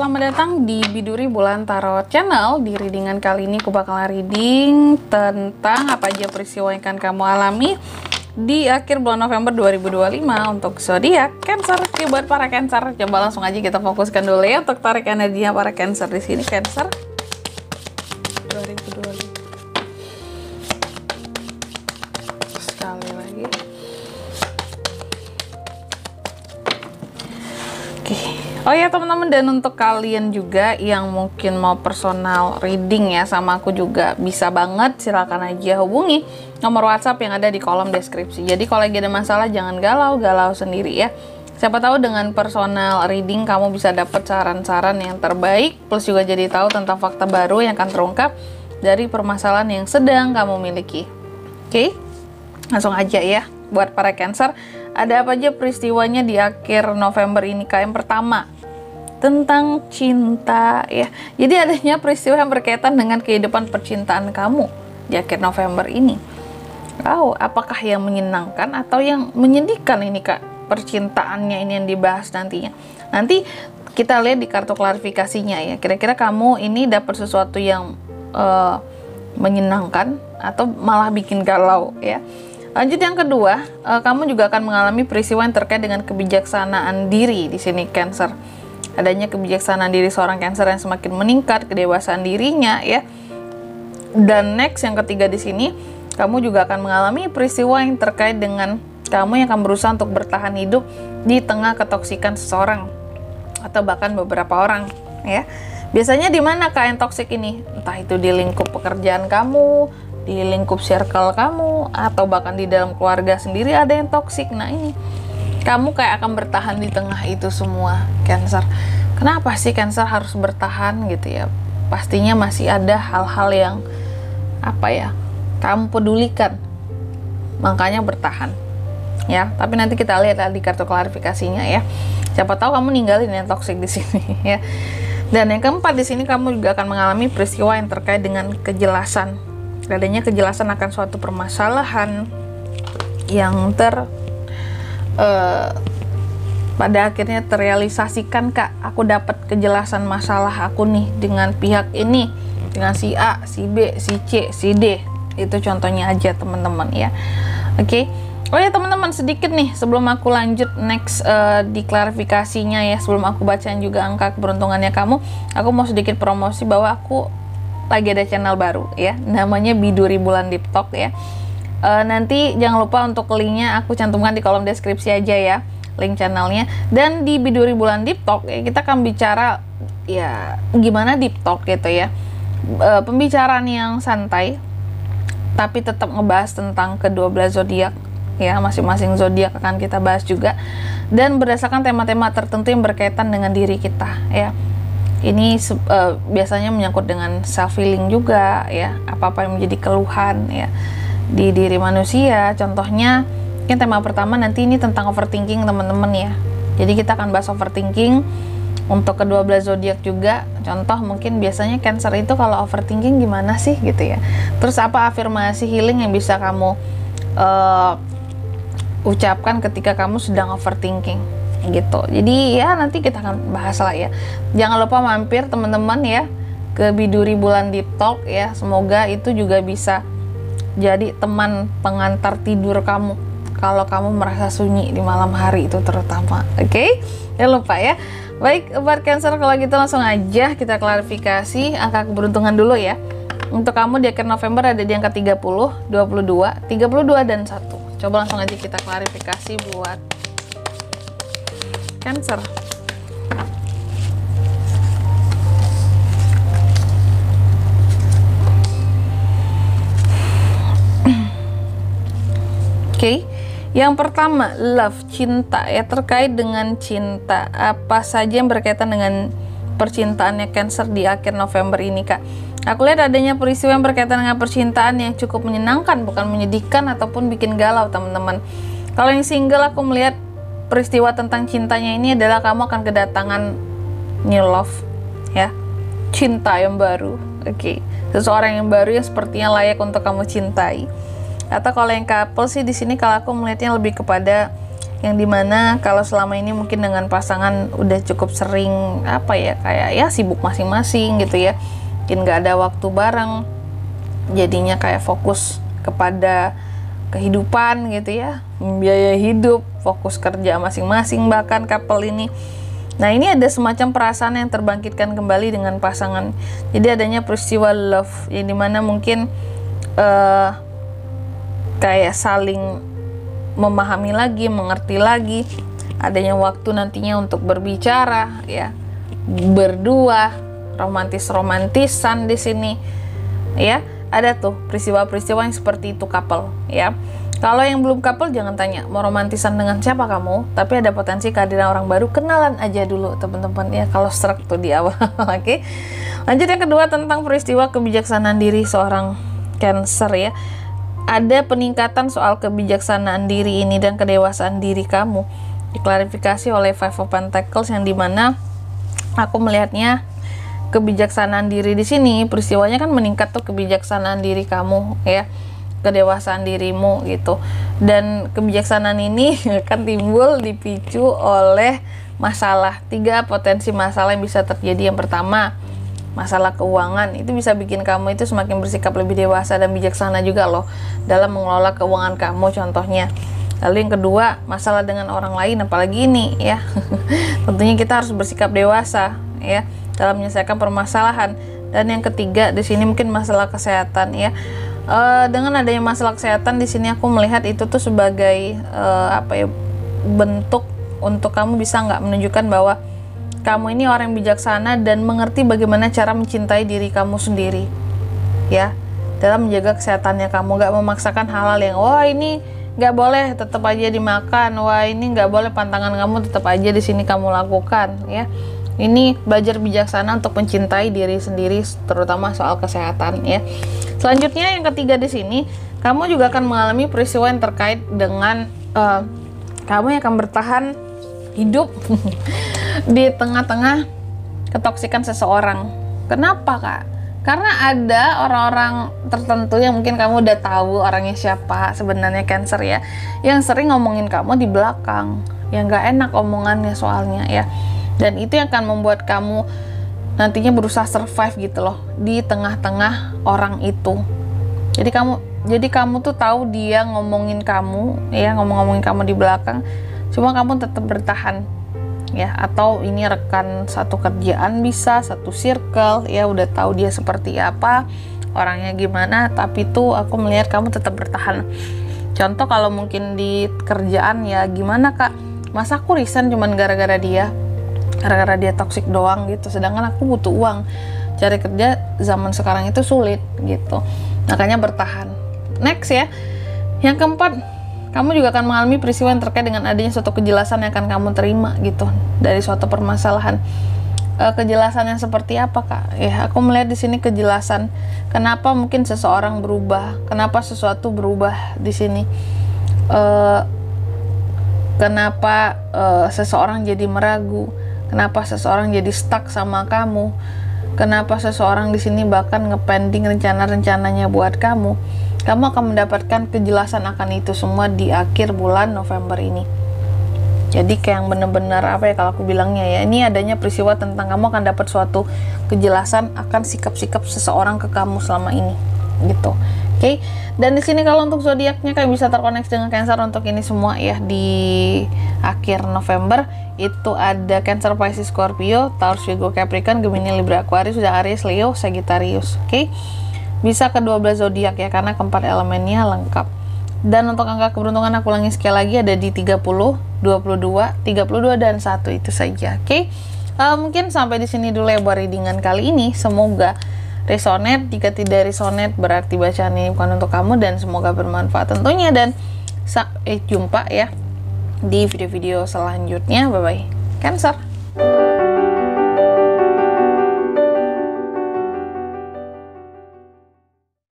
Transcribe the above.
selamat datang di Biduri Bulan Tarot Channel. Di readingan kali ini aku bakal reading tentang apa aja peristiwa yang akan kamu alami di akhir bulan November 2025 untuk zodiak Cancer. Oke, buat para Cancer, coba langsung aja kita fokuskan dulu ya untuk tarik energinya para Cancer di sini. Cancer 2025. Sekali lagi. Oke. Oh ya teman-teman, dan untuk kalian juga yang mungkin mau personal reading ya sama aku juga bisa banget, silakan aja hubungi nomor WhatsApp yang ada di kolom deskripsi. Jadi kalau lagi ada masalah jangan galau-galau sendiri ya. Siapa tahu dengan personal reading kamu bisa dapat saran-saran yang terbaik, plus juga jadi tahu tentang fakta baru yang akan terungkap dari permasalahan yang sedang kamu miliki. Oke, langsung aja ya. Buat para Cancer, ada apa aja peristiwanya di akhir November ini? Yang pertama, tentang cinta ya. Jadi adanya peristiwa yang berkaitan dengan kehidupan percintaan kamu di akhir November ini. Oh, apakah yang menyenangkan atau yang menyedihkan ini Kak? Percintaannya ini yang dibahas nantinya. Nanti kita lihat di kartu klarifikasinya ya. Kira-kira kamu ini dapat sesuatu yang menyenangkan atau malah bikin galau ya. Lanjut yang kedua, kamu juga akan mengalami peristiwa yang terkait dengan kebijaksanaan diri di sini Cancer. Adanya kebijaksanaan diri seorang Cancer yang semakin meningkat, kedewasaan dirinya ya. Dan next yang ketiga di sini, kamu juga akan mengalami peristiwa yang terkait dengan kamu yang akan berusaha untuk bertahan hidup di tengah ketoksikan seseorang atau bahkan beberapa orang ya. Biasanya di mana Kak yang toksik ini? Entah itu di lingkup pekerjaan kamu, di lingkup circle kamu, atau bahkan di dalam keluarga sendiri ada yang toksik. Nah ini kamu kayak akan bertahan di tengah itu semua Cancer. Kenapa sih Cancer harus bertahan gitu ya? Pastinya masih ada hal-hal yang apa ya, kamu pedulikan, makanya bertahan ya. Tapi nanti kita lihat di kartu klarifikasinya ya. Siapa tahu kamu ninggalin yang toksik di sini ya. Dan yang keempat di sini kamu juga akan mengalami peristiwa yang terkait dengan kejelasan. Adanya kejelasan akan suatu permasalahan yang pada akhirnya terrealisasikan Kak. Aku dapat kejelasan masalah aku nih dengan pihak ini, dengan si A, si B, si C, si D. Itu contohnya aja teman-teman ya. Oke. Oh ya teman-teman, sedikit nih sebelum aku lanjut next di klarifikasinya ya, sebelum aku bacain juga angka keberuntungannya kamu, aku mau sedikit promosi bahwa aku lagi ada channel baru ya, namanya Biduri Bulan Deep Talk ya. Nanti jangan lupa untuk linknya aku cantumkan di kolom deskripsi aja ya, link channelnya. Dan di Biduri Bulan Deep Talk ya, kita akan bicara ya gimana deep talk gitu ya, pembicaraan yang santai tapi tetap ngebahas tentang ke-12 zodiak ya, masing-masing zodiak akan kita bahas juga, dan berdasarkan tema-tema tertentu yang berkaitan dengan diri kita ya. Ini biasanya menyangkut dengan self healing juga ya, apa-apa yang menjadi keluhan ya di diri manusia. Contohnya mungkin tema pertama nanti ini tentang overthinking teman-teman ya. Jadi kita akan bahas overthinking untuk ke-12 zodiak juga. Contoh mungkin biasanya Cancer itu kalau overthinking gimana sih gitu ya. Terus apa afirmasi healing yang bisa kamu ucapkan ketika kamu sedang overthinking gitu. Jadi ya nanti kita akan bahas lah ya. Jangan lupa mampir teman-teman ya ke Biduri Bulan Deep Talk ya. Semoga itu juga bisa jadi teman pengantar tidur kamu kalau kamu merasa sunyi di malam hari itu terutama. Oke? Jangan lupa ya. Baik, buat Cancer kalau gitu langsung aja kita klarifikasi angka keberuntungan dulu ya. Untuk kamu di akhir November ada di angka 30, 22, 32 dan 1. Coba langsung aja kita klarifikasi buat Cancer. Oke. Yang pertama, love, cinta ya, terkait dengan cinta. Apa saja yang berkaitan dengan percintaannya Cancer di akhir November ini Kak? Aku lihat adanya peristiwa yang berkaitan dengan percintaan yang cukup menyenangkan, bukan menyedihkan ataupun bikin galau teman-teman. Kalau yang single, aku melihat peristiwa tentang cintanya ini adalah kamu akan kedatangan new love ya, cinta yang baru. Oke. Seseorang yang baru yang sepertinya layak untuk kamu cintai. Atau kalau yang couple sih di sini kalau aku melihatnya lebih kepada yang dimana kalau selama ini mungkin dengan pasangan udah cukup sering kayak ya sibuk masing-masing gitu ya, mungkin nggak ada waktu bareng, jadinya kayak fokus kepada kehidupan gitu ya, biaya hidup, fokus kerja masing-masing bahkan couple ini. Nah, ini ada semacam perasaan yang terbangkitkan kembali dengan pasangan. Jadi adanya peristiwa love yang dimana mungkin kayak saling memahami lagi, mengerti lagi, adanya waktu nantinya untuk berbicara ya, berdua, romantisan di sini ya. Ada tuh peristiwa-peristiwa yang seperti itu couple ya. Kalau yang belum couple jangan tanya mau romantisan dengan siapa kamu, tapi ada potensi kehadiran orang baru, kenalan aja dulu teman-teman ya kalau serak tuh di awal. Oke. Lanjut yang kedua tentang peristiwa kebijaksanaan diri seorang Cancer ya. Ada peningkatan soal kebijaksanaan diri ini dan kedewasaan diri kamu diklarifikasi oleh Five of Pentacles, yang dimana aku melihatnya kebijaksanaan diri di sini peristiwanya kan meningkat tuh, kebijaksanaan diri kamu ya, kedewasaan dirimu gitu. Dan kebijaksanaan ini akan timbul dipicu oleh masalah, 3 potensi masalah yang bisa terjadi. Yang pertama, masalah keuangan, itu bisa bikin kamu itu semakin bersikap lebih dewasa dan bijaksana juga loh dalam mengelola keuangan kamu contohnya. Lalu yang kedua, masalah dengan orang lain, apalagi ini ya. Tentunya kita harus bersikap dewasa ya dalam menyelesaikan permasalahan. Dan yang ketiga di sini mungkin masalah kesehatan ya. Dengan adanya masalah kesehatan di sini aku melihat itu tuh sebagai bentuk untuk kamu bisa nggak menunjukkan bahwa kamu ini orang yang bijaksana dan mengerti bagaimana cara mencintai diri kamu sendiri ya, dalam menjaga kesehatannya kamu, nggak memaksakan hal-hal yang wah ini nggak boleh tetap aja dimakan, wah ini nggak boleh pantangan kamu tetap aja di sini kamu lakukan ya. Ini belajar bijaksana untuk mencintai diri sendiri, terutama soal kesehatan ya. Selanjutnya yang ketiga di sini, kamu juga akan mengalami peristiwa yang terkait dengan kamu yang akan bertahan hidup di tengah-tengah ketoksikan seseorang. Kenapa kak? Karena ada orang-orang tertentu yang mungkin kamu udah tahu orangnya siapa sebenarnya, Cancer ya, yang sering ngomongin kamu di belakang, yang gak enak omongannya soalnya ya. Dan itu yang akan membuat kamu nantinya berusaha survive gitu loh di tengah-tengah orang itu. Jadi kamu tuh tahu dia ngomongin kamu ya, ngomongin kamu di belakang, cuma kamu tetap bertahan ya. Atau ini rekan satu kerjaan, bisa satu circle ya, udah tahu dia seperti apa, orangnya gimana, tapi tuh aku melihat kamu tetap bertahan. Contoh kalau mungkin di kerjaan ya, gimana kak, masa aku resign cuman gara-gara dia toksik doang gitu, sedangkan aku butuh uang, cari kerja zaman sekarang itu sulit gitu, makanya bertahan. Next ya, yang keempat, kamu juga akan mengalami peristiwa yang terkait dengan adanya suatu kejelasan yang akan kamu terima gitu dari suatu permasalahan. Kejelasan yang seperti apa kak? Ya aku melihat di sini kejelasan kenapa mungkin seseorang berubah, kenapa sesuatu berubah di sini, kenapa seseorang jadi meragu, kenapa seseorang jadi stuck sama kamu, kenapa seseorang di sini bahkan ngepending rencana-rencananya buat kamu. Kamu akan mendapatkan kejelasan akan itu semua di akhir bulan November ini. Jadi kayak yang bener-bener kalau aku bilangnya ya, ini adanya peristiwa tentang kamu akan dapat suatu kejelasan akan sikap-sikap seseorang ke kamu selama ini gitu. Oke. Dan di sini kalau untuk zodiaknya kayak bisa terkoneksi dengan Cancer untuk ini semua ya di akhir November. Itu ada Cancer, Pisces, Scorpio, Taurus, Virgo, Capricorn, Gemini, Libra, Aquarius, sudah Aries, Leo, Sagittarius. Oke. Bisa ke 12 zodiak ya, karena keempat elemennya lengkap. Dan untuk angka keberuntungan aku ulangi sekali lagi, ada di 30, 22, 32 dan 1, itu saja. Oke. Mungkin sampai di sini dulu ya buat readingan kali ini. Semoga resonate. Jika tidak resonate berarti bacaan ini bukan untuk kamu, dan semoga bermanfaat tentunya. Dan jumpa ya di video-video selanjutnya. Bye bye Cancer.